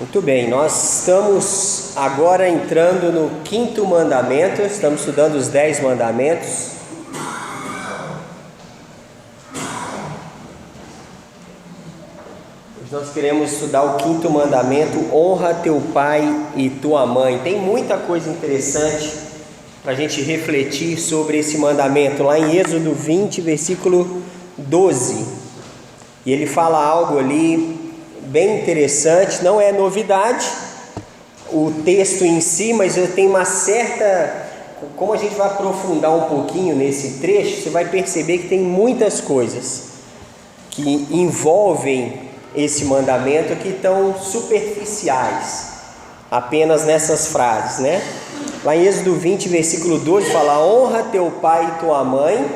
Muito bem, nós estamos agora entrando no quinto mandamento, estamos estudando os 10 mandamentos. Hoje nós queremos estudar o quinto mandamento: honra teu pai e tua mãe. Tem muita coisa interessante para a gente refletir sobre esse mandamento, lá em Êxodo 20, versículo 12. E ele fala algo ali bem interessante, não é novidade o texto em si, mas eu tenho uma certa, como a gente vai aprofundar um pouquinho nesse trecho, você vai perceber que tem muitas coisas que envolvem esse mandamento que estão superficiais, apenas nessas frases, né? Lá em Êxodo 20, versículo 12, fala: honra teu pai e tua mãe,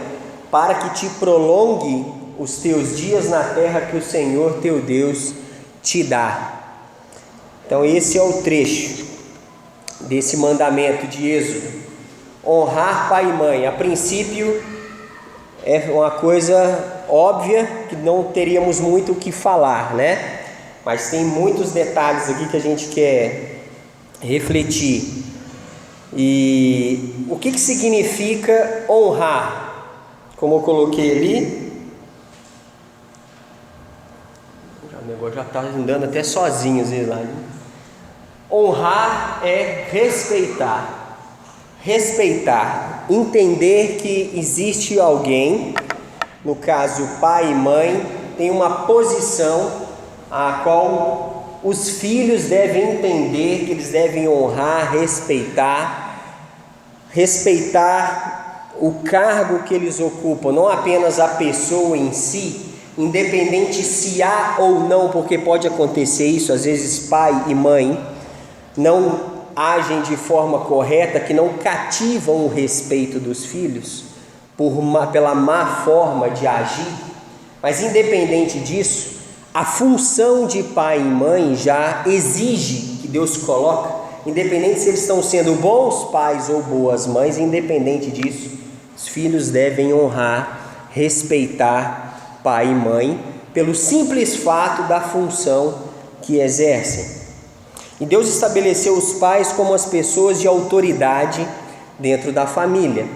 para que te prolongue os teus dias na terra que o Senhor teu Deus te dá. Então esse é o trecho desse mandamento de Êxodo. Honrar pai e mãe, a princípio é uma coisa óbvia, que não teríamos muito o que falar, né? Mas tem muitos detalhes aqui que a gente quer refletir. E o que significa honrar? Como eu coloquei ali, o negócio já está andando até sozinho às vezes lá, né? Honrar é respeitar, entender que existe alguém, no caso pai e mãe, tem uma posição a qual os filhos devem entender que eles devem honrar, respeitar o cargo que eles ocupam, não apenas a pessoa em si, independente se há ou não, porque pode acontecer isso, às vezes pai e mãe não agem de forma correta, que não cativam o respeito dos filhos pela má forma de agir, mas independente disso, a função de pai e mãe já exige que Deus coloca, independente se eles estão sendo bons pais ou boas mães, independente disso, os filhos devem honrar, respeitar pai e mãe, pelo simples fato da função que exercem. E Deus estabeleceu os pais como as pessoas de autoridade dentro da família.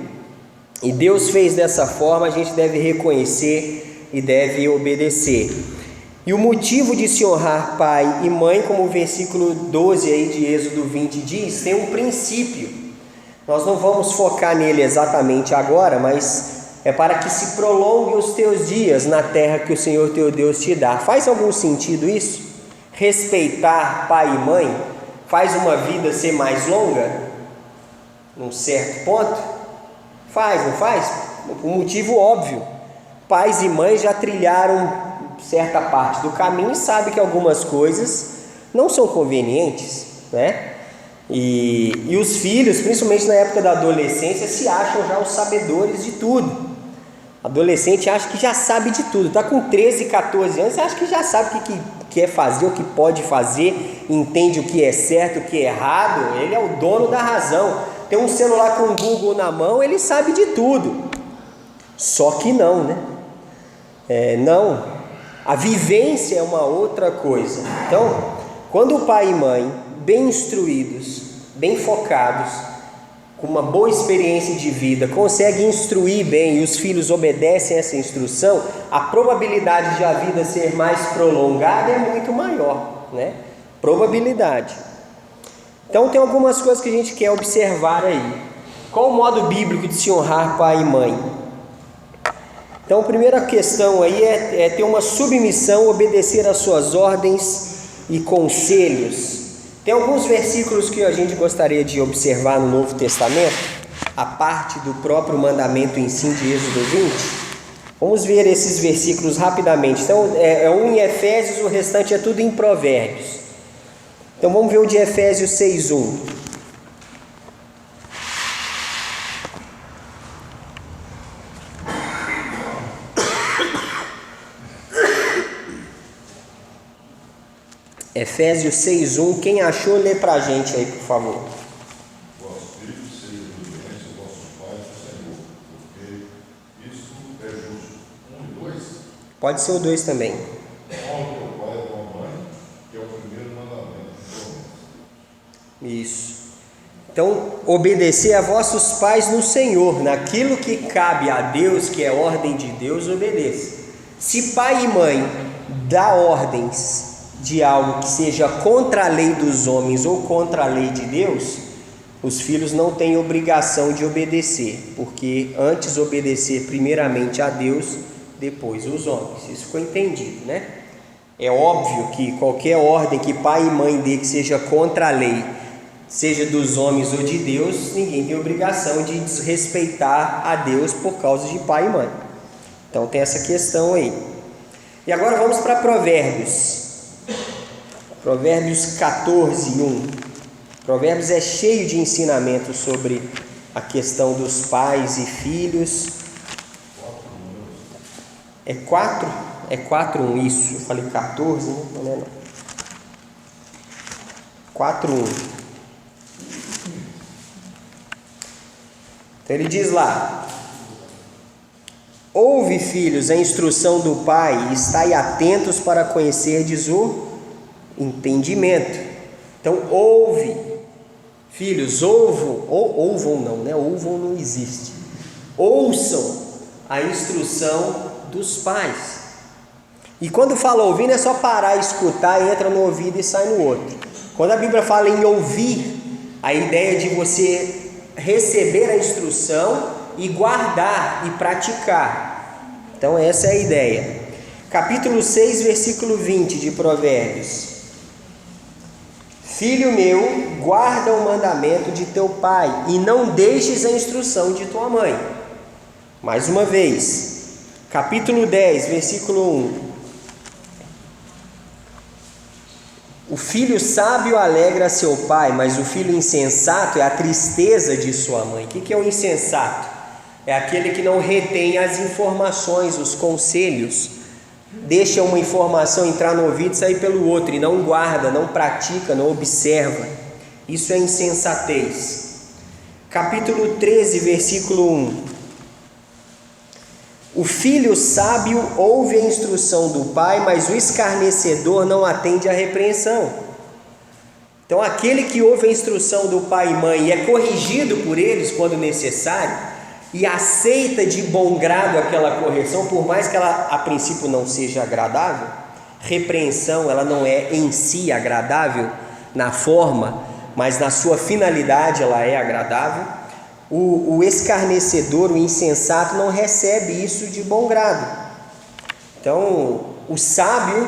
E Deus fez dessa forma, a gente deve reconhecer e deve obedecer. E o motivo de se honrar pai e mãe, como o versículo 12 aí de Êxodo 20 diz, tem um princípio. Nós não vamos focar nele exatamente agora, mas é para que se prolongue os teus dias na terra que o Senhor teu Deus te dá. Faz algum sentido isso? Respeitar pai e mãe faz uma vida ser mais longa? Num certo ponto? Faz, não faz? Por um motivo óbvio. Pais e mães já trilharam certa parte do caminho e sabem que algumas coisas não são convenientes, né? E os filhos, principalmente na época da adolescência, se acham já os sabedores de tudo. Adolescente acha que já sabe de tudo, está com 13, 14 anos, você acha que já sabe o que quer fazer, o que pode fazer, entende o que é certo, o que é errado, ele é o dono da razão. Tem um celular com o Google na mão, ele sabe de tudo. Só que não, né? Não, a vivência é uma outra coisa. Então, quando o pai e mãe, bem instruídos, bem focados, com uma boa experiência de vida, conseguem instruir bem e os filhos obedecem essa instrução, a probabilidade de a vida ser mais prolongada é muito maior, né? Probabilidade. Então tem algumas coisas que a gente quer observar aí. Qual o modo bíblico de se honrar pai e mãe? Então a primeira questão aí é ter uma submissão, obedecer às suas ordens e conselhos. Tem alguns versículos que a gente gostaria de observar no Novo Testamento, a parte do próprio mandamento em si de Êxodo 20. Vamos ver esses versículos rapidamente. Então, um em Efésios, o restante é tudo em Provérbios. Então, vamos ver o de Efésios 6:1. Efésios 6:1, quem achou, lê pra gente aí, por favor. Vossos filhos sejam obedientes ao vosso Pai do Senhor, porque isso é justo. 1 e 2. Pode ser o 2 também. Honra teu pai e tua mãe, que é o primeiro mandamento, Então, obedecer a vossos pais no Senhor, naquilo que cabe a Deus, que é ordem de Deus, obedeça. Se pai e mãe dá ordens de algo que seja contra a lei dos homens ou contra a lei de Deus, os filhos não têm obrigação de obedecer, porque antes obedecer primeiramente a Deus, depois os homens. Isso ficou entendido, né? É óbvio que qualquer ordem que pai e mãe dê que seja contra a lei, seja dos homens ou de Deus, ninguém tem obrigação de desrespeitar a Deus por causa de pai e mãe. Então tem essa questão aí. E agora vamos para Provérbios. Provérbios 14:1. Provérbios é cheio de ensinamentos sobre a questão dos pais e filhos. É 4? É 4:1, isso. Eu falei 14, né? Não é não. 4:1. Então ele diz lá: ouve, filhos, a instrução do pai, e estai atentos para conhecerdes o entendimento. Então ouve, filhos, ouvam não, né? Ouvam não existe. Ouçam a instrução dos pais. E quando fala ouvir, não é só parar, escutar, entra no ouvido e sai no outro. Quando a Bíblia fala em ouvir, a ideia é de você receber a instrução e guardar e praticar. Então essa é a ideia. Capítulo 6, versículo 20 de Provérbios: filho meu, guarda o mandamento de teu pai e não deixes a instrução de tua mãe. Mais uma vez, capítulo 10, versículo 1: o filho sábio alegra seu pai, mas o filho insensato é a tristeza de sua mãe. O que é o insensato? É aquele que não retém as informações, os conselhos, deixa uma informação entrar no ouvido e sair pelo outro, e não guarda, não pratica, não observa. Isso é insensatez. Capítulo 13, versículo 1: o filho sábio ouve a instrução do pai, mas o escarnecedor não atende à repreensão. Então aquele que ouve a instrução do pai e mãe e é corrigido por eles quando necessário, e aceita de bom grado aquela correção, por mais que ela a princípio não seja agradável, repreensão ela não é em si agradável na forma, mas na sua finalidade ela é agradável. O escarnecedor, o insensato, não recebe isso de bom grado. Então, o sábio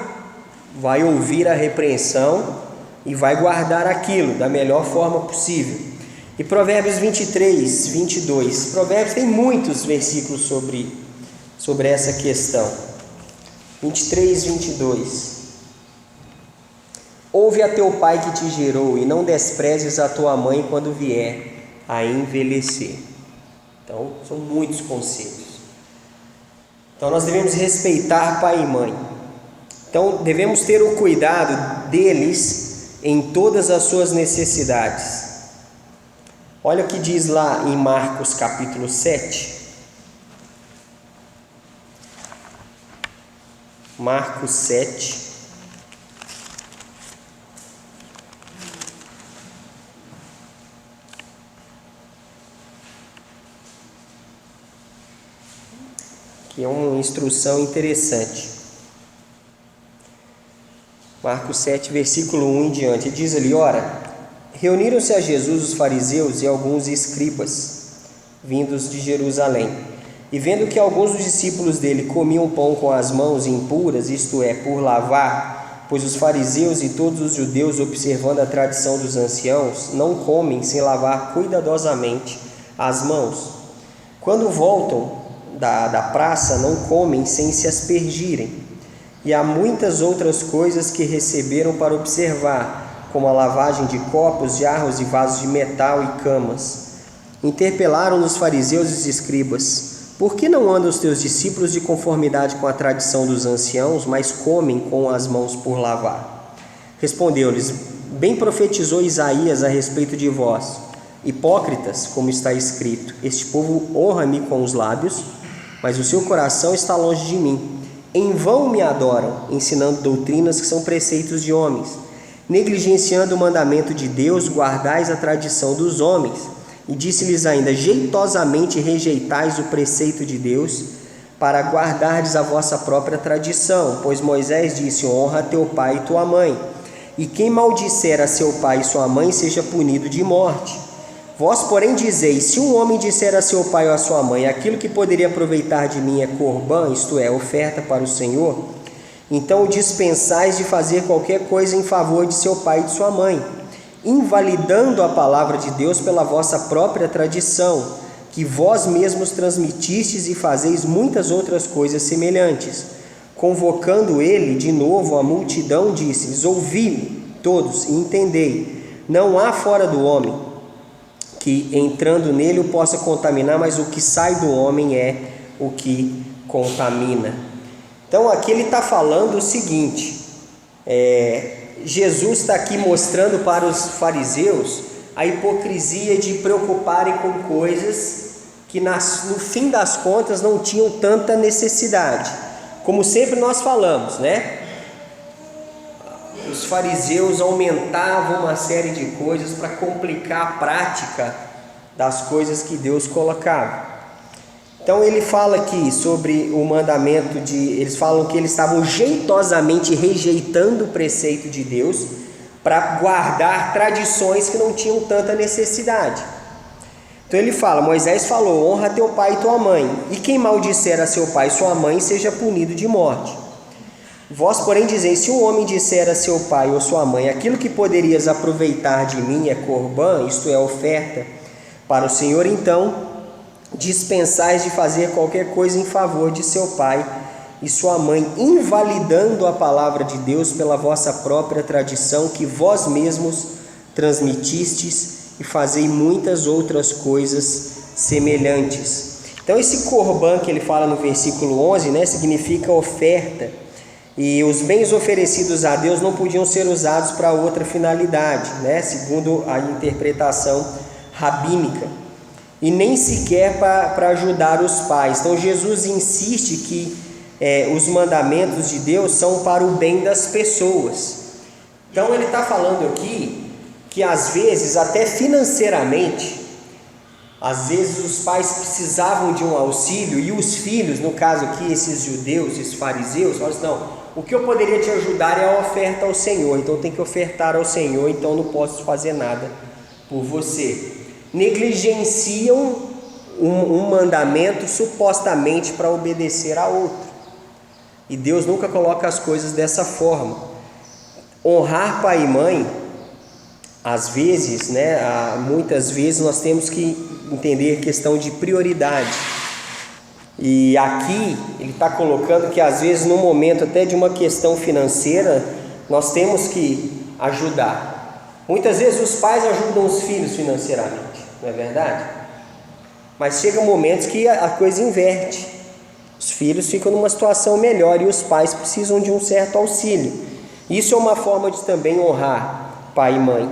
vai ouvir a repreensão e vai guardar aquilo da melhor forma possível. E Provérbios 23, 22. Provérbios tem muitos versículos sobre essa questão. 23, 22. Ouve a teu pai que te gerou e não desprezes a tua mãe quando vier a envelhecer. Então, são muitos conselhos. Então, nós devemos respeitar pai e mãe. Então, devemos ter o cuidado deles em todas as suas necessidades. Olha o que diz lá em Marcos capítulo 7. Marcos 7. Que é uma instrução interessante. Marcos 7, versículo 1 em diante, diz ali: ora, reuniram-se a Jesus os fariseus e alguns escribas, vindos de Jerusalém, e vendo que alguns dos discípulos dele comiam pão com as mãos impuras, isto é, por lavar, pois os fariseus e todos os judeus, observando a tradição dos anciãos, não comem sem lavar cuidadosamente as mãos. Quando voltam da praça, não comem sem se aspergirem. E há muitas outras coisas que receberam para observar, como a lavagem de copos, jarros e vasos de metal e camas. Interpelaram os fariseus e os escribas: por que não andam os teus discípulos de conformidade com a tradição dos anciãos, mas comem com as mãos por lavar? Respondeu-lhes: bem profetizou Isaías a respeito de vós, hipócritas, como está escrito: este povo honra-me com os lábios, mas o seu coração está longe de mim. Em vão me adoram, ensinando doutrinas que são preceitos de homens. negligenciando o mandamento de Deus, guardais a tradição dos homens. E disse-lhes ainda: jeitosamente rejeitais o preceito de Deus, para guardardes a vossa própria tradição. Pois Moisés disse: honra teu pai e tua mãe. E quem maldisser a seu pai e sua mãe, seja punido de morte. Vós, porém, dizeis: se um homem disser a seu pai ou a sua mãe, aquilo que poderia aproveitar de mim é corbã, isto é, oferta para o Senhor, então o dispensais de fazer qualquer coisa em favor de seu pai e de sua mãe, invalidando a palavra de Deus pela vossa própria tradição, que vós mesmos transmitistes, e fazeis muitas outras coisas semelhantes. Convocando ele de novo a multidão, disse-lhes: ouvi-me todos e entendei. Não há fora do homem que, entrando nele, o possa contaminar, mas o que sai do homem é o que contamina. Então aqui ele está falando o seguinte, Jesus está aqui mostrando para os fariseus a hipocrisia de preocuparem com coisas que no fim das contas não tinham tanta necessidade. Como sempre nós falamos, né? Os fariseus aumentavam uma série de coisas para complicar a prática das coisas que Deus colocava. Então ele fala aqui sobre o mandamento eles falam que eles estavam jeitosamente rejeitando o preceito de Deus para guardar tradições que não tinham tanta necessidade. Então ele fala: Moisés falou: honra teu pai e tua mãe, e quem maldisser a seu pai e sua mãe, seja punido de morte. Vós, porém, dizeis: se um homem disser a seu pai ou sua mãe, aquilo que poderias aproveitar de mim é corbã, isto é, oferta para o Senhor, então dispensais de fazer qualquer coisa em favor de seu pai e sua mãe, invalidando a palavra de Deus pela vossa própria tradição, que vós mesmos transmitistes, e fazei muitas outras coisas semelhantes. Então esse corbã que ele fala no versículo 11, né, significa oferta, e os bens oferecidos a Deus não podiam ser usados para outra finalidade, né, segundo a interpretação rabínica, e nem sequer para ajudar os pais. Então Jesus insiste que os mandamentos de Deus são para o bem das pessoas. Então ele está falando aqui que às vezes, até financeiramente, às vezes os pais precisavam de um auxílio, e os filhos, no caso aqui esses judeus, esses fariseus, falam assim: não, o que eu poderia te ajudar é a oferta ao Senhor, então tem que ofertar ao Senhor, então não posso fazer nada por você. Negligenciam um mandamento supostamente para obedecer a outro, e Deus nunca coloca as coisas dessa forma. Honrar pai e mãe, às vezes, né, muitas vezes nós temos que entender questão de prioridade, e aqui ele está colocando que às vezes no momento até de uma questão financeira nós temos que ajudar. Muitas vezes os pais ajudam os filhos financeiramente, não é verdade? Mas chega momentos que a coisa inverte, os filhos ficam numa situação melhor e os pais precisam de um certo auxílio. Isso é uma forma de também honrar pai e mãe.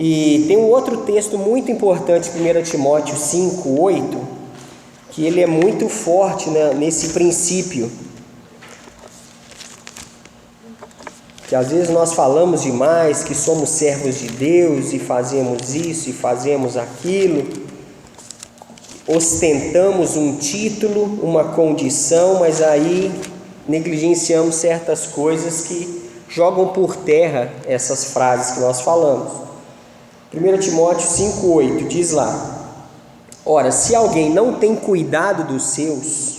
E tem um outro texto muito importante, 1 Timóteo 5:8, que ele é muito forte, né, nesse princípio, que às vezes nós falamos demais que somos servos de Deus e fazemos isso e fazemos aquilo, ostentamos um título, uma condição, mas aí negligenciamos certas coisas que jogam por terra essas frases que nós falamos. 1 Timóteo 5:8 diz lá: ora, se alguém não tem cuidado dos seus,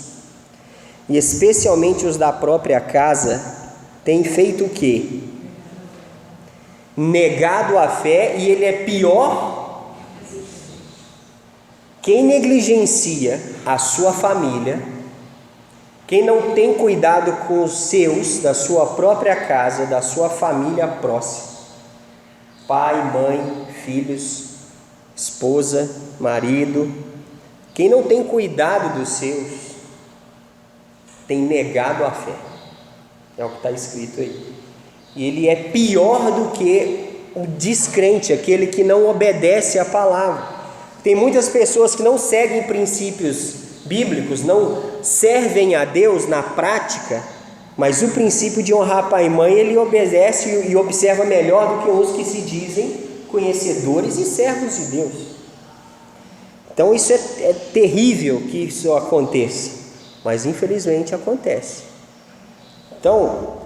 e especialmente os da própria casa, tem feito o quê? Negado a fé, e ele é pior. Quem negligencia a sua família, quem não tem cuidado com os seus, da sua própria casa, da sua família próxima, pai, mãe, filhos, esposa, marido, quem não tem cuidado dos seus, tem negado a fé. É o que está escrito aí. E ele é pior do que o descrente, aquele que não obedece à palavra. Tem muitas pessoas que não seguem princípios bíblicos, não servem a Deus na prática, Mas o princípio de honrar pai e mãe, ele obedece e observa melhor do que os que se dizem conhecedores e servos de Deus. Então isso é terrível que isso aconteça, mas infelizmente acontece. Então,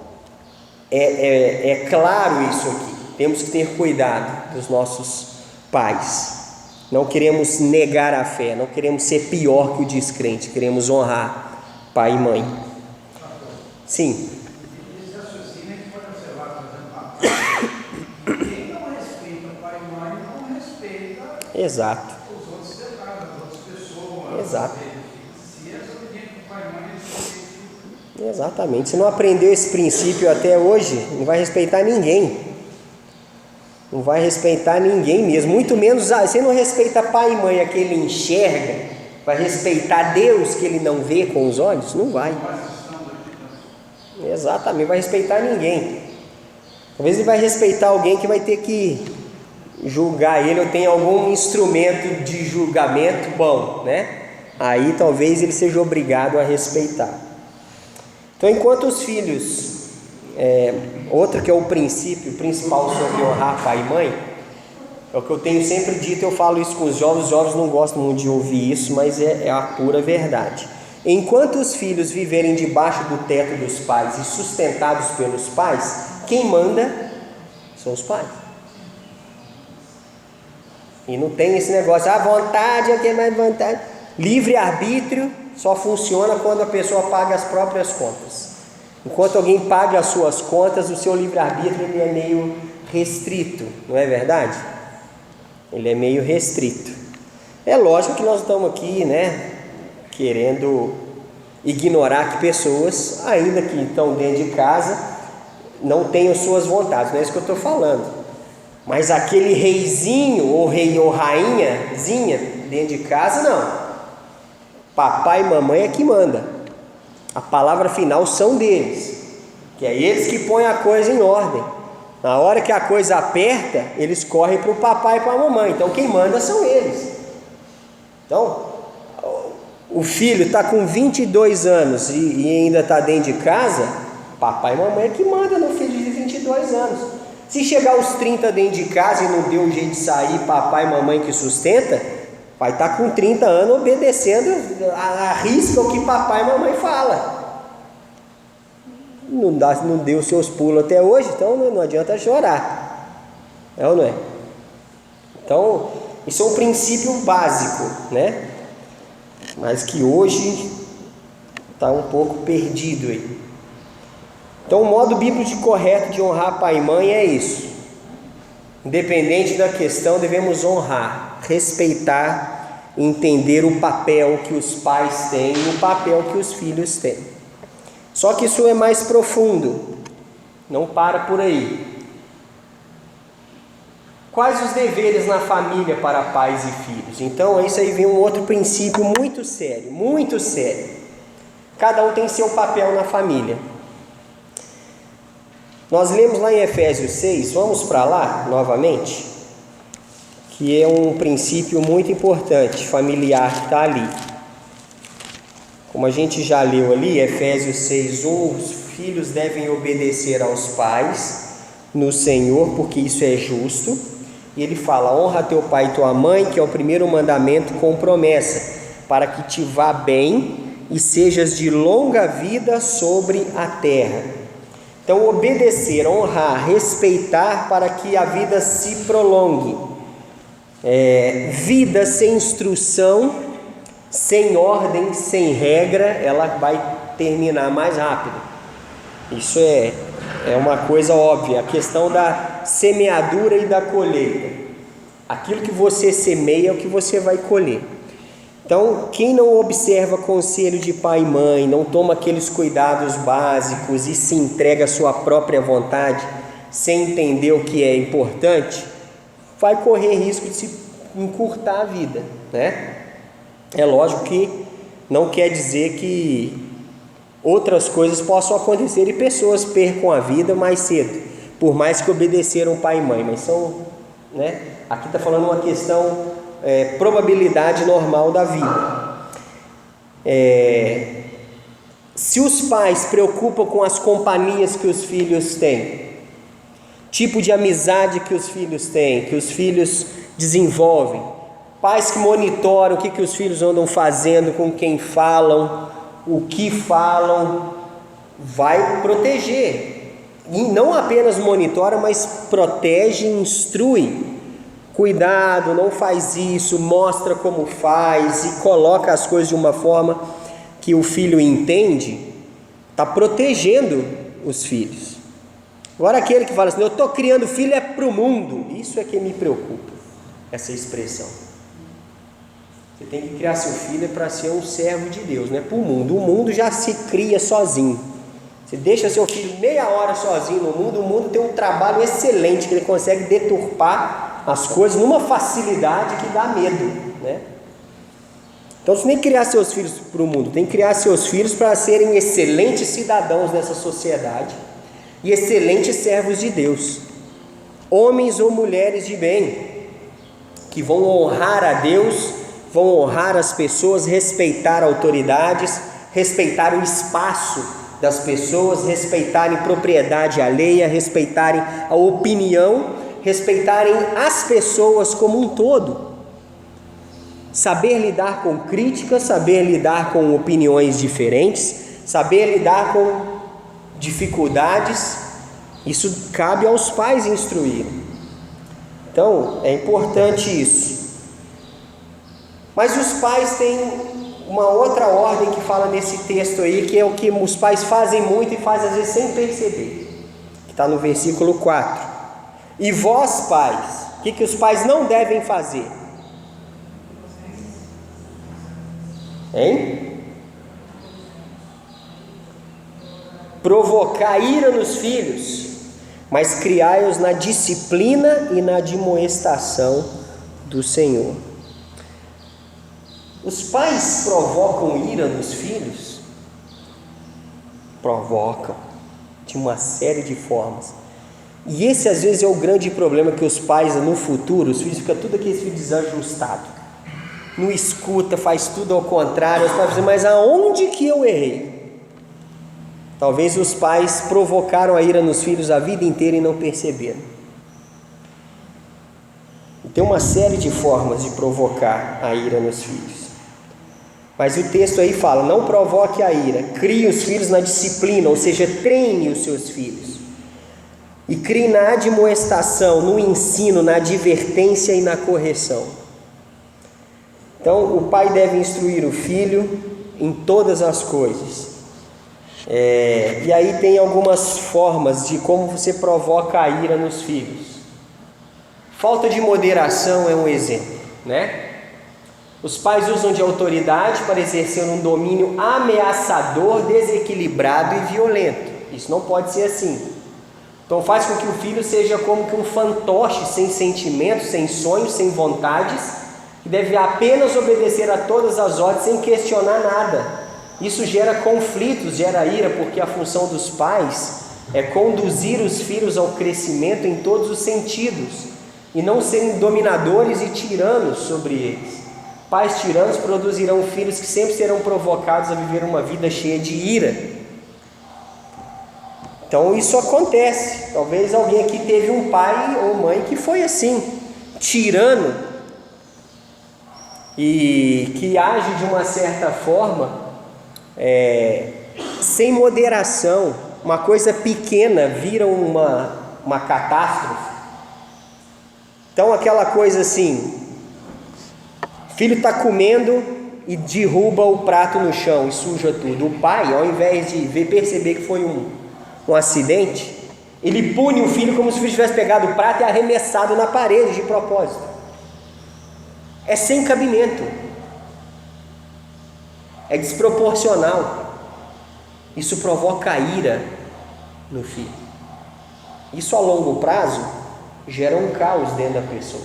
é claro isso aqui, temos que ter cuidado dos nossos pais. Não queremos negar a fé, não queremos ser pior que o descrente, queremos honrar pai e mãe. Sim. Esse raciocínio a gente pode observar, por exemplo, quem não respeita pai e mãe não respeita Exato. os outros detalhes, as outras pessoas. Exato. Se é desobediente para o pai e mãe, eles Exatamente. Se não aprendeu esse princípio até hoje, não vai respeitar ninguém. Não vai respeitar ninguém mesmo. Muito menos, se não respeita pai e mãe, a que ele enxerga, vai respeitar Deus que ele não vê com os olhos? Não vai. Exatamente, vai respeitar ninguém. Talvez ele vai respeitar alguém que vai ter que julgar ele, ou tem algum instrumento de julgamento bom, né? Aí talvez ele seja obrigado a respeitar. Então, enquanto os filhos, outro que é o princípio principal sobre honrar pai e mãe, é o que eu tenho sempre dito, eu falo isso com os jovens não gostam muito de ouvir isso, mas é a pura verdade. Enquanto os filhos viverem debaixo do teto dos pais e sustentados pelos pais, quem manda são os pais. E não tem esse negócio, vontade, eu quero mais vontade. Livre-arbítrio só funciona quando a pessoa paga as próprias contas. Enquanto alguém paga as suas contas, o seu livre-arbítrio ele é meio restrito, não é verdade? Ele é meio restrito. É lógico que nós estamos aqui, né, querendo ignorar que pessoas, ainda que estão dentro de casa, não tenham suas vontades, não é isso que eu estou falando. Mas aquele reizinho, ou rei ou rainhazinha dentro de casa, não. Papai e mamãe é que manda. A palavra final são deles, que é eles que põem a coisa em ordem. Na hora que a coisa aperta, eles correm para o papai e para a mamãe. Então quem manda são eles. Então, o filho está com 22 anos e ainda está dentro de casa, papai e mamãe é que manda no filho de 22 anos. Se chegar aos 30 dentro de casa e não deu um jeito de sair, papai e mamãe que sustenta, vai estar com 30 anos obedecendo a risca o que papai e mamãe fala. Não deu seus pulos até hoje, então não adianta chorar. É ou não é? Então, isso é um princípio básico, né? Mas que hoje está um pouco perdido aí. Então, o modo bíblico correto de honrar pai e mãe é isso. Independente da questão, devemos honrar, respeitar, entender o papel que os pais têm e o papel que os filhos têm. Só que isso é mais profundo, não para por aí. Quais os deveres na família para pais e filhos? Então, isso aí vem um outro princípio muito sério, muito sério. Cada um tem seu papel na família. Nós lemos lá em Efésios 6, vamos para lá novamente, que é um princípio muito importante, familiar, que está ali. Como a gente já leu ali, Efésios 6:1, os filhos devem obedecer aos pais no Senhor, porque isso é justo. E ele fala, honra teu pai e tua mãe, que é o primeiro mandamento com promessa, para que te vá bem e sejas de longa vida sobre a terra. Então, obedecer, honrar, respeitar para que a vida se prolongue. Vida sem instrução, sem ordem, sem regra, ela vai terminar mais rápido. Isso é uma coisa óbvia. A questão da semeadura e da colheita. Aquilo que você semeia é o que você vai colher. Então, quem não observa conselho de pai e mãe, não toma aqueles cuidados básicos e se entrega à sua própria vontade, sem entender o que é importante, vai correr risco de se encurtar a vida, né? É lógico que não quer dizer que outras coisas possam acontecer e pessoas percam a vida mais cedo, por mais que obedeceram pai e mãe, mas são, né? Aqui está falando uma questão probabilidade normal da vida. Se os pais se preocupam com as companhias que os filhos têm, tipo de amizade que os filhos têm, que os filhos desenvolvem, pais que monitoram o que os filhos andam fazendo, com quem falam, o que falam, vai proteger. E não apenas monitora, mas protege e instrui. Cuidado, não faz isso, mostra como faz e coloca as coisas de uma forma que o filho entende, está protegendo os filhos. Agora aquele que fala assim, eu estou criando filho é para o mundo, isso é que me preocupa, essa expressão. Você tem que criar seu filho para ser um servo de Deus, não é para o mundo. O mundo já se cria sozinho. Você deixa seu filho meia hora sozinho no mundo, o mundo tem um trabalho excelente, que ele consegue deturpar as coisas numa facilidade que dá medo, né? Então você tem que criar seus filhos para o mundo, tem que criar seus filhos para serem excelentes cidadãos nessa sociedade e excelentes servos de Deus, homens ou mulheres de bem, que vão honrar a Deus, vão honrar as pessoas, respeitar autoridades, respeitar o espaço das pessoas, respeitarem propriedade alheia, respeitarem a opinião, respeitarem as pessoas como um todo. Saber lidar com críticas, saber lidar com opiniões diferentes, saber lidar com dificuldades, isso cabe aos pais instruir. Então, é importante isso. Mas os pais têm uma outra ordem que fala nesse texto aí, que é o que os pais fazem muito e fazem às vezes sem perceber, que está no versículo 4. E vós, pais, o que os pais não devem fazer? Hein? Provocar ira nos filhos, mas criai-os na disciplina e na admoestação do Senhor. Os pais provocam ira nos filhos? Provocam, de uma série de formas. E esse às vezes é o grande problema, que os pais no futuro, os filhos ficam tudo aquele filho desajustado. Não escuta, faz tudo ao contrário. Os pais dizem, mas aonde que eu errei? Talvez os pais provocaram a ira nos filhos a vida inteira e não perceberam. E tem uma série de formas de provocar a ira nos filhos. Mas o texto aí fala, não provoque a ira, crie os filhos na disciplina, ou seja, treine os seus filhos. E crie na admoestação, no ensino, na advertência e na correção. Então, o pai deve instruir o filho em todas as coisas. E aí tem algumas formas de como você provoca a ira nos filhos. Falta de moderação é um exemplo, né? Os pais usam de autoridade para exercer um domínio ameaçador, desequilibrado e violento. Isso não pode ser assim. Então faz com que o filho seja como que um fantoche, sem sentimentos, sem sonhos, sem vontades, que deve apenas obedecer a todas as ordens sem questionar nada. Isso gera conflitos, gera ira, porque a função dos pais é conduzir os filhos ao crescimento em todos os sentidos e não serem dominadores e tiranos sobre eles. Pais tiranos produzirão filhos que sempre serão provocados a viver uma vida cheia de ira. Então isso acontece. Talvez alguém aqui teve um pai ou mãe que foi assim, tirano, e que age de uma certa forma sem moderação. Uma coisa pequena vira uma catástrofe. Então aquela coisa assim, filho está comendo e derruba o prato no chão e suja tudo. O pai, ao invés de perceber que foi um acidente, ele pune o filho como se o filho tivesse pegado o prato e arremessado na parede de propósito. É sem cabimento, é desproporcional. Isso provoca ira no filho. Isso a longo prazo gera um caos dentro da pessoa.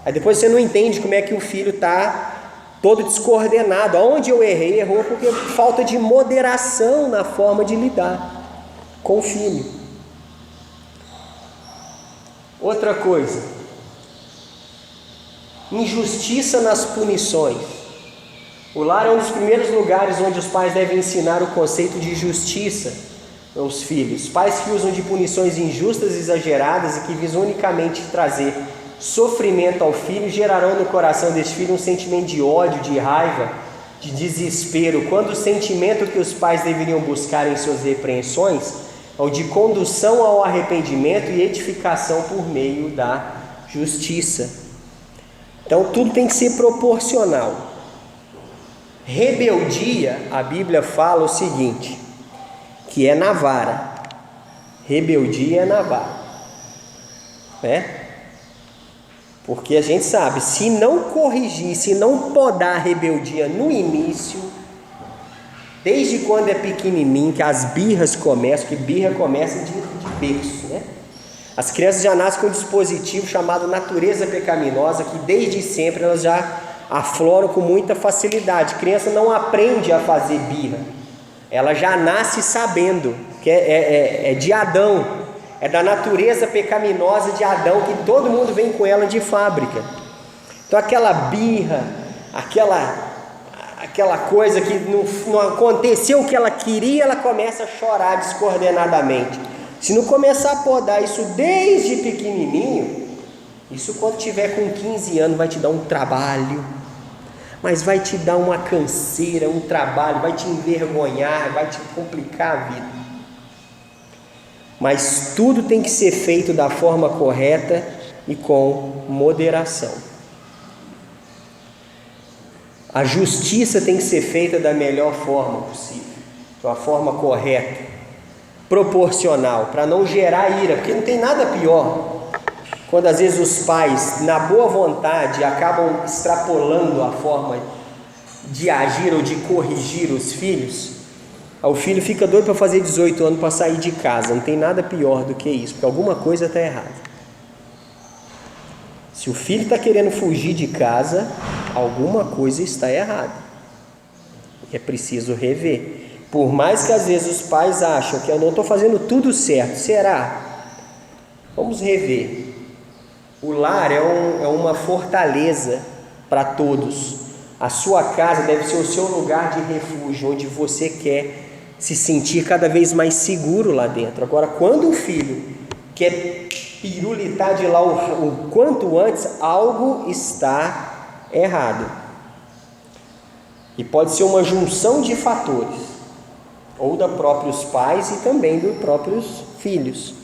Aí depois você não entende como é que o filho está todo descoordenado. Aonde eu errei? Errou porque falta de moderação na forma de lidar com o filho. Outra coisa, injustiça nas punições. O lar é um dos primeiros lugares onde os pais devem ensinar o conceito de justiça aos filhos. Pais que usam de punições injustas, exageradas e que visam unicamente trazer sofrimento ao filho, gerarão no coração deste filho um sentimento de ódio, de raiva, de desespero, quando o sentimento que os pais deveriam buscar em suas repreensões é o de condução ao arrependimento e edificação por meio da justiça. Então tudo tem que ser proporcional. Rebeldia, a Bíblia fala o seguinte, que é na vara. Rebeldia é na vara, né? Porque a gente sabe, se não corrigir, se não podar a rebeldia no início, desde quando é pequenininho, que as birras começam, que birra começa de berço, né? As crianças já nascem com um dispositivo chamado natureza pecaminosa, que desde sempre elas já afloram com muita facilidade. A criança não aprende a fazer birra, ela já nasce sabendo, que é de Adão. É da natureza pecaminosa de Adão, que todo mundo vem com ela de fábrica. Então aquela birra, aquela coisa que não aconteceu o que ela queria, ela começa a chorar descoordenadamente. Se não começar a podar isso desde pequenininho, isso quando tiver com 15 anos vai te dar um trabalho, mas vai te dar uma canseira, um trabalho, vai te envergonhar, vai te complicar a vida. Mas tudo tem que ser feito da forma correta e com moderação. A justiça tem que ser feita da melhor forma possível, da forma correta, proporcional, para não gerar ira, porque não tem nada pior quando às vezes os pais, na boa vontade, acabam extrapolando a forma de agir ou de corrigir os filhos. O filho fica doido para fazer 18 anos para sair de casa. Não tem nada pior do que isso, porque alguma coisa está errada. Se o filho está querendo fugir de casa, alguma coisa está errada. É preciso rever. Por mais que às vezes os pais acham que eu não estou fazendo tudo certo, será? Vamos rever. O lar é uma fortaleza para todos. A sua casa deve ser o seu lugar de refúgio, onde você quer se sentir cada vez mais seguro lá dentro. Agora, quando o filho quer pirulitar de lá o quanto antes, algo está errado. E pode ser uma junção de fatores, ou dos próprios pais e também dos próprios filhos.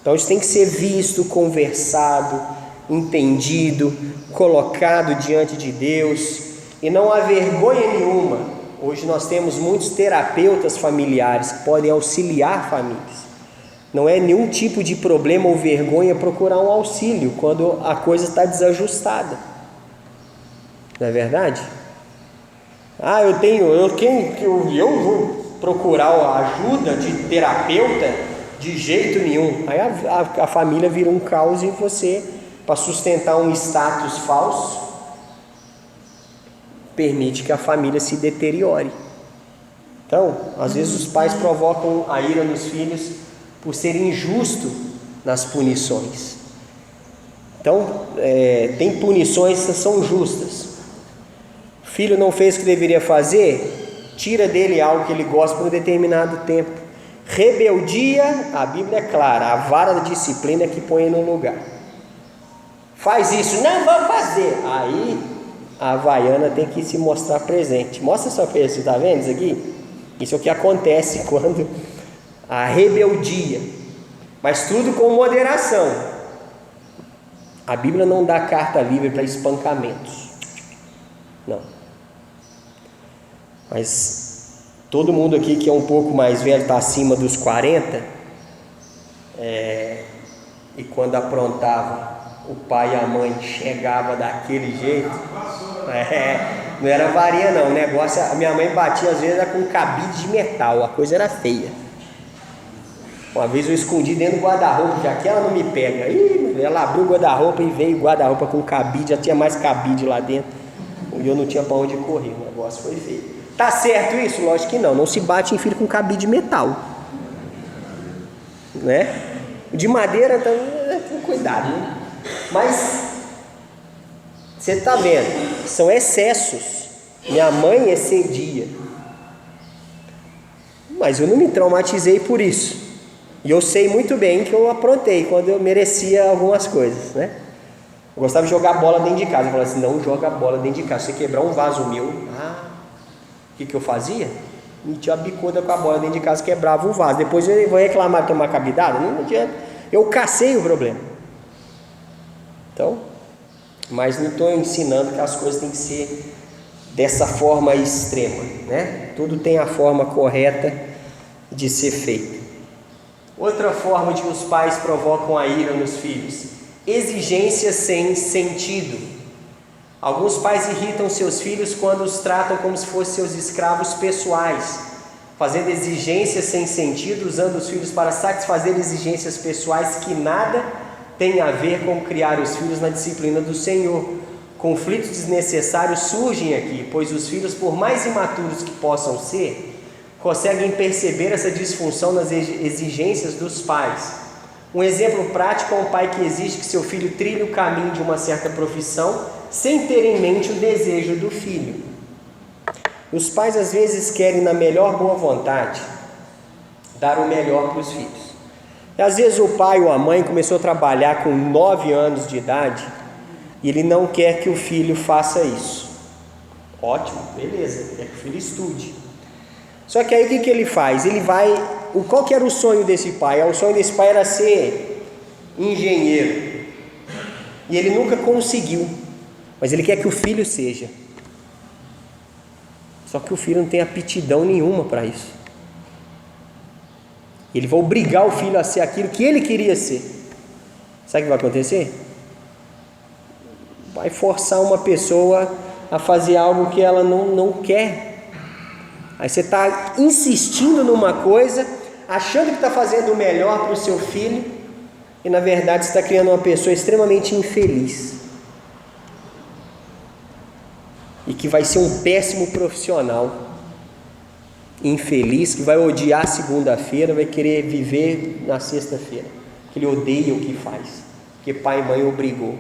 Então isso tem que ser visto, conversado, entendido, colocado diante de Deus, e não há vergonha nenhuma. Hoje nós temos muitos terapeutas familiares que podem auxiliar famílias. Não é nenhum tipo de problema ou vergonha procurar um auxílio quando a coisa está desajustada. Não é verdade? Eu vou procurar a ajuda de terapeuta de jeito nenhum. Aí a família vira um caos e você, para sustentar um status falso, permite que a família se deteriore. Então, às vezes os pais provocam a ira nos filhos por serem injustos nas punições. Então, tem punições que são justas. O filho não fez o que deveria fazer, tira dele algo que ele gosta por um determinado tempo. Rebeldia, a Bíblia é clara, a vara da disciplina é que põe no lugar. Faz isso, não vou fazer. Aí a havaiana tem que se mostrar presente. Mostra sua presença, está vendo isso aqui? Isso é o que acontece quando a rebeldia, mas tudo com moderação. A Bíblia não dá carta livre para espancamentos, não. Mas todo mundo aqui que é um pouco mais velho, está acima dos 40, e quando aprontava, o pai e a mãe chegava daquele jeito, não era varinha não, o negócio, a minha mãe batia às vezes era com cabide de metal, a coisa era feia. Uma vez eu escondi dentro do guarda-roupa, já que ela não me pega. Ela abriu o guarda-roupa e veio o guarda-roupa com cabide, já tinha mais cabide lá dentro, e eu não tinha para onde correr, o negócio foi feio. Tá certo isso? Lógico que não se bate em filho com cabide de metal, né? De madeira, então, tem cuidado, né? Mas você está vendo, são excessos Minha mãe excedia. Mas eu não me traumatizei por isso. E eu sei muito bem que eu aprontei quando eu merecia algumas coisas, né? Eu gostava de jogar bola dentro de casa. Eu falava assim, não joga bola dentro de casa. Se você quebrar um vaso meu, o que eu fazia? Metia a bicuda com a bola dentro de casa, quebrava o vaso. Depois eu vou reclamar, tomar cabidada? Não adianta. Eu cacei o problema. Então, mas não estou ensinando que as coisas têm que ser dessa forma extrema, né? Tudo tem a forma correta de ser feito. Outra forma de que os pais provocam a ira nos filhos: exigências sem sentido. Alguns pais irritam seus filhos quando os tratam como se fossem seus escravos pessoais, fazendo exigências sem sentido, usando os filhos para satisfazer exigências pessoais que nada têm a ver com criar os filhos na disciplina do Senhor. Conflitos desnecessários surgem aqui, pois os filhos, por mais imaturos que possam ser, conseguem perceber essa disfunção nas exigências dos pais. Um exemplo prático é um pai que exige que seu filho trilhe o caminho de uma certa profissão, sem ter em mente o desejo do filho. Os pais às vezes querem, na melhor boa vontade, dar o melhor para os filhos. E às vezes o pai ou a mãe começou a trabalhar com 9 anos de idade e ele não quer que o filho faça isso. Ótimo, beleza, quer que o filho estude. Só que aí o que ele faz? Qual que era o sonho desse pai? O sonho desse pai era ser engenheiro. E ele nunca conseguiu, mas ele quer que o filho seja. Só que o filho não tem aptidão nenhuma para isso. Ele vai obrigar o filho a ser aquilo que ele queria ser. Sabe o que vai acontecer? Vai forçar uma pessoa a fazer algo que ela não quer. Aí você está insistindo numa coisa, achando que está fazendo o melhor para o seu filho, e na verdade você está criando uma pessoa extremamente infeliz. E que vai ser um péssimo profissional. Infeliz, que vai odiar segunda-feira, vai querer viver na sexta-feira. Que ele odeia o que faz, porque pai e mãe obrigou.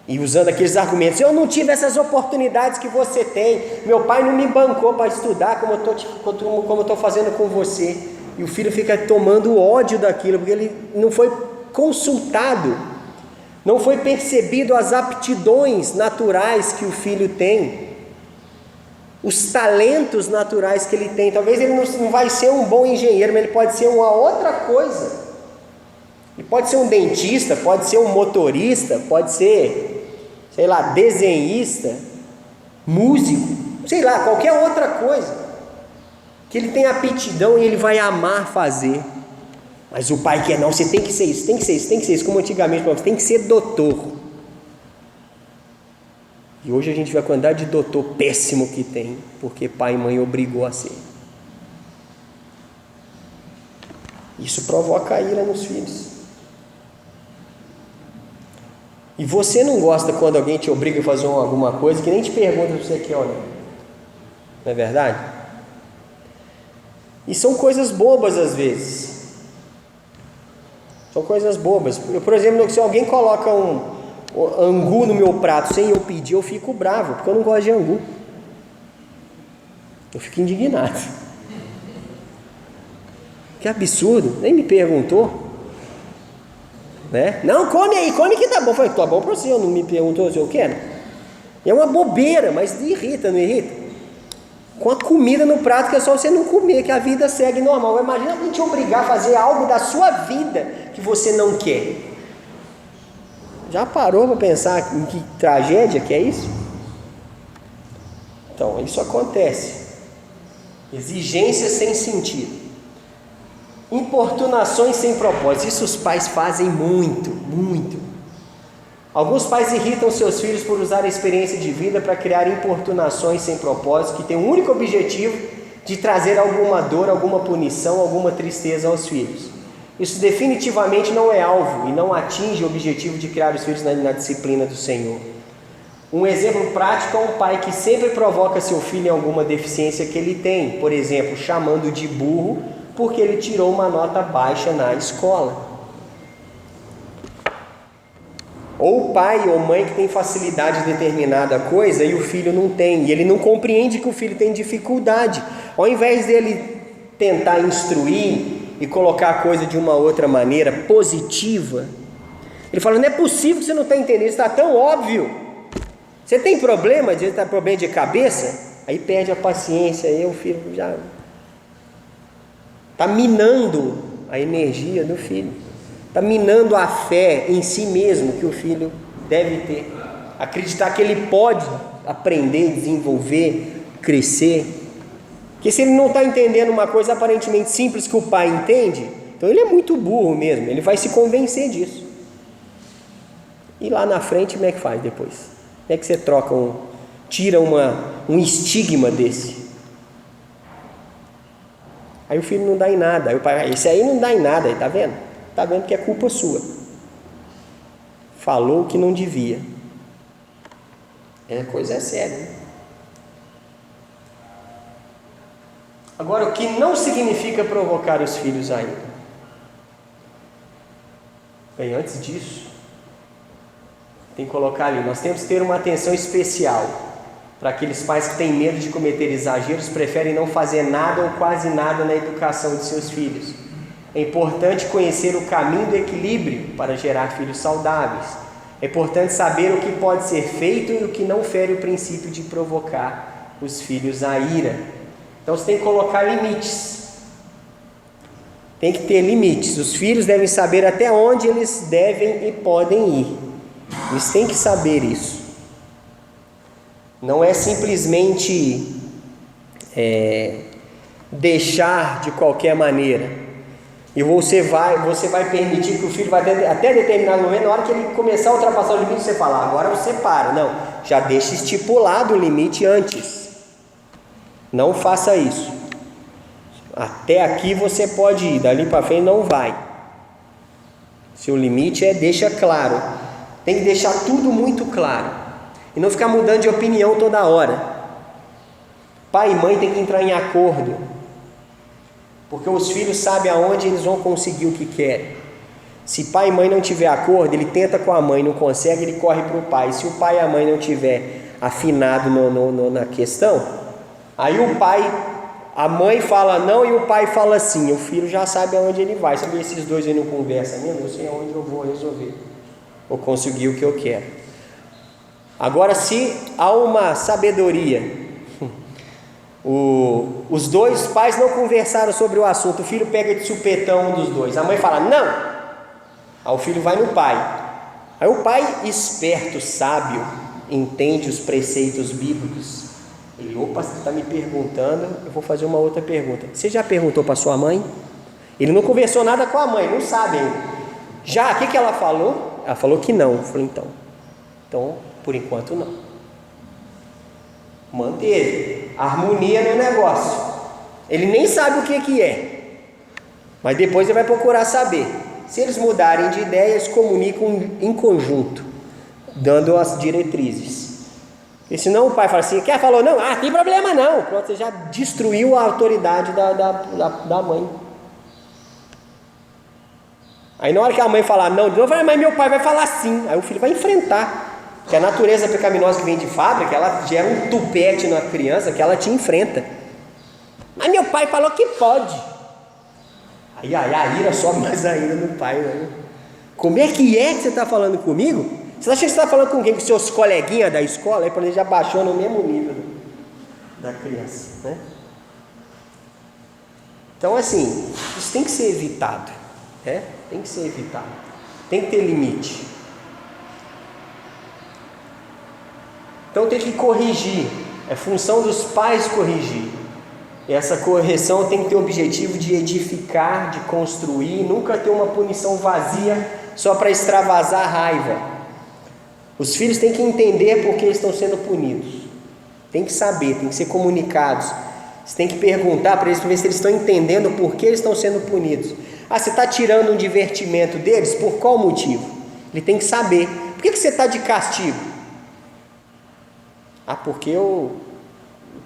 E usando aqueles argumentos: eu não tive essas oportunidades que você tem, meu pai não me bancou para estudar como eu estou fazendo com você. E o filho fica tomando ódio daquilo, porque ele não foi consultado, não foi percebido as aptidões naturais que o filho tem, os talentos naturais que ele tem. Talvez ele não vai ser um bom engenheiro, mas ele pode ser uma outra coisa. Ele pode ser um dentista, pode ser um motorista, pode ser, sei lá, desenhista, músico, sei lá, qualquer outra coisa que ele tem aptidão e ele vai amar fazer. Mas o pai quer: não, você tem que ser isso, tem que ser isso, tem que ser isso, como antigamente, você tem que ser doutor. E hoje a gente vê a quantidade de doutor péssimo que tem, porque pai e mãe obrigou a ser. Isso provoca a ira nos filhos. E você não gosta quando alguém te obriga a fazer alguma coisa que nem te pergunta se você quer ou não. Não é verdade? E são coisas bobas às vezes. São coisas bobas. Eu, por exemplo, se alguém coloca um angu no meu prato sem eu pedir, eu fico bravo, porque eu não gosto de angu. Eu fico indignado. Que absurdo, nem me perguntou. Né? Não, come aí, come que tá bom. Eu falei: tá bom para você, eu não me perguntou se eu quero. É uma bobeira, mas irrita, não irrita? Com a comida no prato que é só você não comer, que a vida segue normal. Imagina alguém te obrigar a fazer algo da sua vida que você não quer. Já parou para pensar em que tragédia que é isso? Então, isso acontece. Exigências sem sentido. Importunações sem propósito. Isso os pais fazem muito, muito. Alguns pais irritam seus filhos por usar a experiência de vida para criar importunações sem propósito, que tem o único objetivo de trazer alguma dor, alguma punição, alguma tristeza aos filhos. Isso definitivamente não é alvo e não atinge o objetivo de criar os filhos na disciplina do Senhor. Um exemplo prático é um pai que sempre provoca seu filho em alguma deficiência que ele tem, por exemplo, chamando de burro porque ele tirou uma nota baixa na escola. Ou pai ou mãe que tem facilidade em determinada coisa e o filho não tem, e ele não compreende que o filho tem dificuldade. Ao invés dele tentar instruir e colocar a coisa de uma outra maneira positiva, ele fala: não é possível que você não está entendendo, isso está tão óbvio. Você tem problema, problema de cabeça? Aí perde a paciência, aí o filho já está minando a energia do filho, está minando a fé em si mesmo que o filho deve ter, acreditar que ele pode aprender, desenvolver, crescer. Porque se ele não está entendendo uma coisa aparentemente simples que o pai entende, então ele é muito burro mesmo, ele vai se convencer disso. E lá na frente, como é que faz depois? Como é que você tira um estigma desse? Aí o filho não dá em nada, aí o pai: esse aí não dá em nada, aí tá vendo? Tá vendo que é culpa sua. Falou o que não devia. Coisa é séria, né? Agora, o que não significa provocar os filhos a ira? Bem, antes disso, tem que colocar ali, nós temos que ter uma atenção especial para aqueles pais que têm medo de cometer exageros, preferem não fazer nada ou quase nada na educação de seus filhos. É importante conhecer o caminho do equilíbrio para gerar filhos saudáveis. É importante saber o que pode ser feito e o que não fere o princípio de provocar os filhos à ira. Então você tem que colocar limites. Tem que ter limites. Os filhos devem saber até onde eles devem e podem ir. Eles têm que saber isso. Não é simplesmente deixar de qualquer maneira. E você vai permitir que o filho vai até determinado momento, na hora que ele começar a ultrapassar o limite, você fala: agora você para. Não, já deixa estipulado o limite antes. Não faça isso. Até aqui você pode ir, dali para frente não vai. Seu limite deixa claro. Tem que deixar tudo muito claro. E não ficar mudando de opinião toda hora. Pai e mãe tem que entrar em acordo. Porque os filhos sabem aonde eles vão conseguir o que querem. Se pai e mãe não tiver acordo, ele tenta com a mãe, não consegue, ele corre para o pai. Se o pai e a mãe não tiver afinado na questão, aí a mãe fala não e o pai fala sim, o filho já sabe aonde ele vai. Sabe, esses dois aí não conversam mesmo, eu sei aonde eu vou resolver, vou conseguir o que eu quero. Agora, se há uma sabedoria, os dois pais não conversaram sobre o assunto, o filho pega de supetão um dos dois, a mãe fala não, aí o filho vai no pai. Aí o pai, esperto, sábio, entende os preceitos bíblicos. Ele: opa, você está me perguntando, eu vou fazer uma outra pergunta. Você já perguntou para sua mãe? Ele não conversou nada com a mãe, não sabe ainda. Já, o que ela falou? Ela falou que não. Eu falei: então, por enquanto não. Manteve harmonia no negócio. Ele nem sabe o que é, mas depois ele vai procurar saber. Se eles mudarem de ideia, eles comunicam em conjunto, dando as diretrizes. E senão o pai fala assim: quer falou não? Tem problema não. Pronto, você já destruiu a autoridade da mãe. Aí na hora que a mãe falar não de novo, mas meu pai vai falar sim. Aí o filho vai enfrentar. Porque a natureza pecaminosa que vem de fábrica, ela gera um tupete na criança que ela te enfrenta. Mas meu pai falou que pode. Aí a ira sobe mais ainda no pai, né? Como é que você está falando comigo? Você acha que você está falando com quem? Com seus coleguinhas da escola? Aí ele já baixou no mesmo nível da criança, né? Então, assim, isso tem que ser evitado, né? Tem que ser evitado. Tem que ter limite. Então tem que corrigir. É função dos pais corrigir. E essa correção tem que ter o objetivo de edificar, de construir, nunca ter uma punição vazia só para extravasar a raiva. Os filhos têm que entender por que eles estão sendo punidos. Tem que saber, tem que ser comunicados. Você tem que perguntar para eles ver se eles estão entendendo por que eles estão sendo punidos. Você está tirando um divertimento deles? Por qual motivo? Ele tem que saber. Por que você está de castigo? Porque eu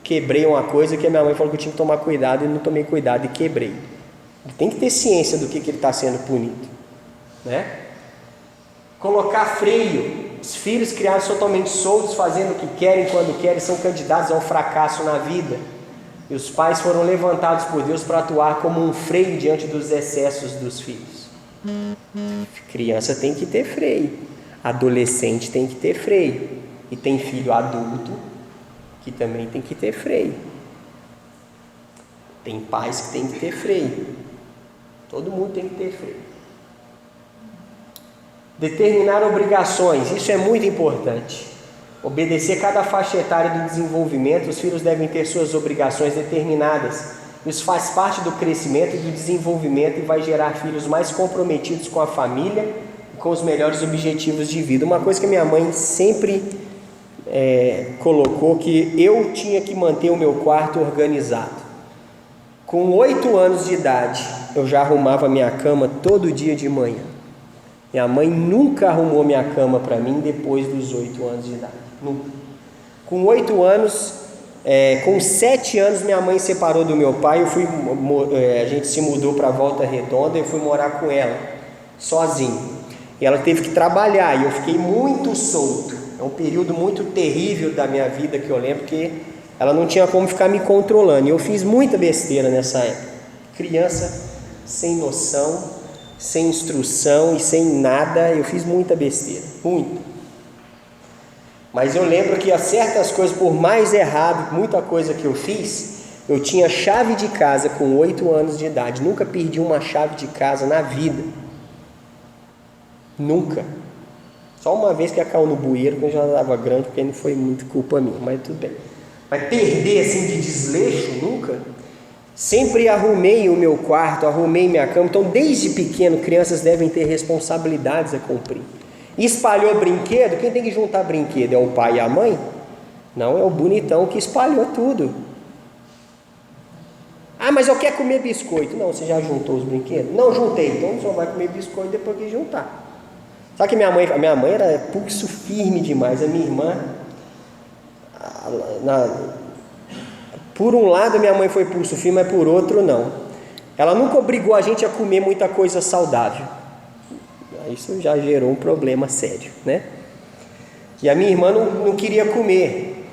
quebrei uma coisa que a minha mãe falou que eu tinha que tomar cuidado e não tomei cuidado e quebrei. Ele tem que ter ciência do que ele está sendo punido, né? colocar freio. Os filhos criados totalmente soltos, fazendo o que querem, quando querem, são candidatos ao fracasso na vida. E os pais foram levantados por Deus para atuar como um freio diante dos excessos dos filhos. Criança tem que ter freio, adolescente tem que ter freio, e tem filho adulto que também tem que ter freio. Tem pais que tem que ter freio. Todo mundo tem que ter freio. Determinar obrigações, isso é muito importante. Obedecer cada faixa etária do desenvolvimento, os filhos devem ter suas obrigações determinadas. Isso faz parte do crescimento e do desenvolvimento e vai gerar filhos mais comprometidos com a família e com os melhores objetivos de vida. Uma coisa que minha mãe sempre colocou, que eu tinha que manter o meu quarto organizado. Com 8 anos de idade, eu já arrumava minha cama todo dia de manhã. Minha mãe nunca arrumou minha cama para mim depois dos 8 anos de idade. Nunca. Com 8 anos, com 7 anos, minha mãe separou do meu pai. A gente se mudou para Volta Redonda e eu fui morar com ela, sozinho. E ela teve que trabalhar e eu fiquei muito solto. É um período muito terrível da minha vida que eu lembro, que ela não tinha como ficar me controlando. E eu fiz muita besteira nessa época. Criança sem noção, sem instrução e sem nada, eu fiz muita besteira, muito. Mas eu lembro que certas coisas, por mais errado, muita coisa que eu fiz, eu tinha chave de casa com 8 anos de idade, nunca perdi uma chave de casa na vida, nunca. Só uma vez que ela caiu no bueiro, quando eu já estava grande, porque não foi muito culpa minha, mas tudo bem. Mas perder assim de desleixo, nunca. Sempre arrumei o meu quarto, arrumei minha cama. Então, desde pequeno, crianças devem ter responsabilidades a cumprir. Espalhou brinquedo? Quem tem que juntar brinquedo? É o pai e a mãe? Não, é o bonitão que espalhou tudo. Ah, mas eu quero comer biscoito. Não, você já juntou os brinquedos? Não juntei, então só vai comer biscoito depois que juntar. Sabe que a minha mãe era pulso firme demais. A minha irmã, por um lado minha mãe foi pulso firme, mas por outro não. Ela nunca obrigou a gente a comer muita coisa saudável. Isso já gerou um problema sério, né? E a minha irmã não queria comer.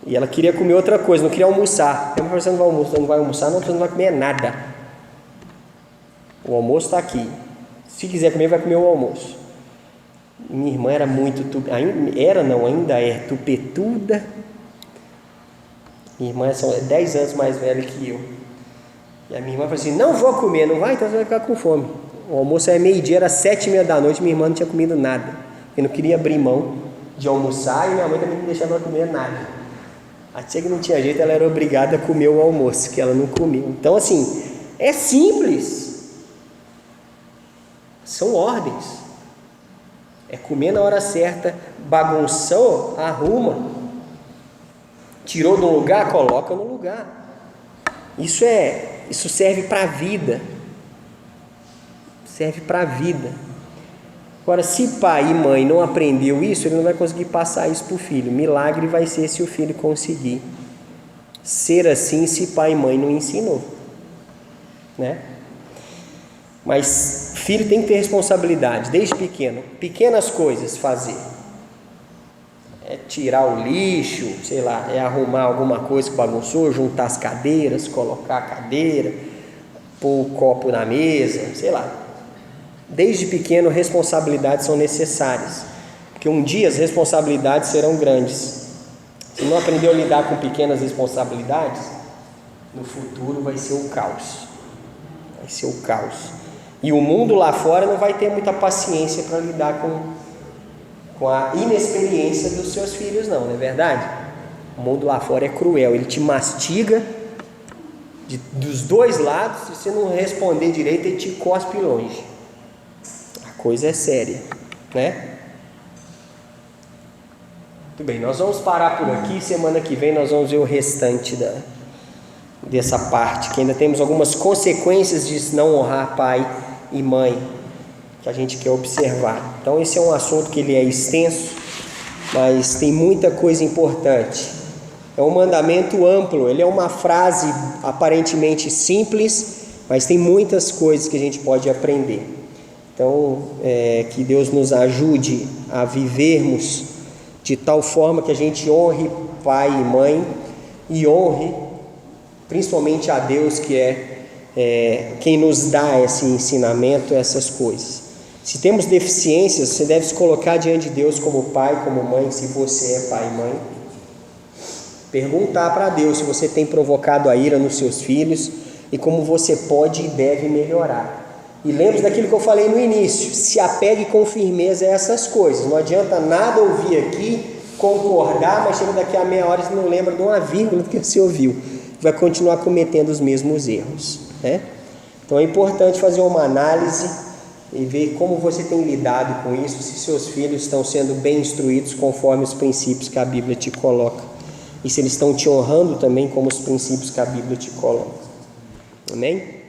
E ela queria comer outra coisa, não queria almoçar. Eu falei, você não vai almoçar? Não, você não vai comer nada. O almoço está aqui. Se quiser comer, vai comer o almoço. Minha irmã era muito, ainda é tupetuda. Minha irmã é 10 anos mais velha que eu. E a minha irmã falou assim, não vou comer, não vai? Então você vai ficar com fome. O almoço era meio-dia, era 7h30 da noite, minha irmã não tinha comido nada. Eu não queria abrir mão de almoçar e minha mãe também não deixava ela comer nada. Até que não tinha jeito, ela era obrigada a comer o almoço, que ela não comia. Então assim, é simples. São ordens. É comer na hora certa, bagunçou, arruma. Tirou de um lugar, coloca no lugar. Isso serve para a vida. Serve para a vida. Agora, se pai e mãe não aprendeu isso, ele não vai conseguir passar isso para o filho. Milagre vai ser se o filho conseguir ser assim, se pai e mãe não ensinou, né? Mas filho tem que ter responsabilidade desde pequeno. Pequenas coisas fazer. É tirar o lixo, sei lá, é arrumar alguma coisa que bagunçou, juntar as cadeiras, colocar a cadeira, pôr o copo na mesa, sei lá. Desde pequeno, responsabilidades são necessárias, porque um dia as responsabilidades serão grandes. Se não aprender a lidar com pequenas responsabilidades, no futuro vai ser o caos. Vai ser o caos. E o mundo lá fora não vai ter muita paciência para lidar com a inexperiência dos seus filhos, não é verdade? O mundo lá fora é cruel, ele te mastiga dos dois lados. Se você não responder direito, ele te cospe longe. A coisa é séria, né? Muito bem, nós vamos parar por aqui. Semana que vem nós vamos ver o restante dessa parte, que ainda temos algumas consequências de não honrar pai e mãe, que a gente quer observar. Então esse é um assunto que ele é extenso, mas tem muita coisa importante. É um mandamento amplo, ele é uma frase aparentemente simples, mas tem muitas coisas que a gente pode aprender. Então, que Deus nos ajude a vivermos de tal forma que a gente honre pai e mãe e honre principalmente a Deus, que é quem nos dá esse ensinamento, essas coisas. Se temos deficiências, você deve se colocar diante de Deus como pai, como mãe, se você é pai e mãe. Perguntar para Deus se você tem provocado a ira nos seus filhos e como você pode e deve melhorar. E lembre-se daquilo que eu falei no início: se apegue com firmeza a essas coisas. Não adianta nada ouvir aqui, concordar, mas chega daqui a meia hora você não lembra de uma vírgula do que você ouviu. Vai continuar cometendo os mesmos erros, né? Então é importante fazer uma análise e ver como você tem lidado com isso, se seus filhos estão sendo bem instruídos conforme os princípios que a Bíblia te coloca, e se eles estão te honrando também como os princípios que a Bíblia te coloca. Amém?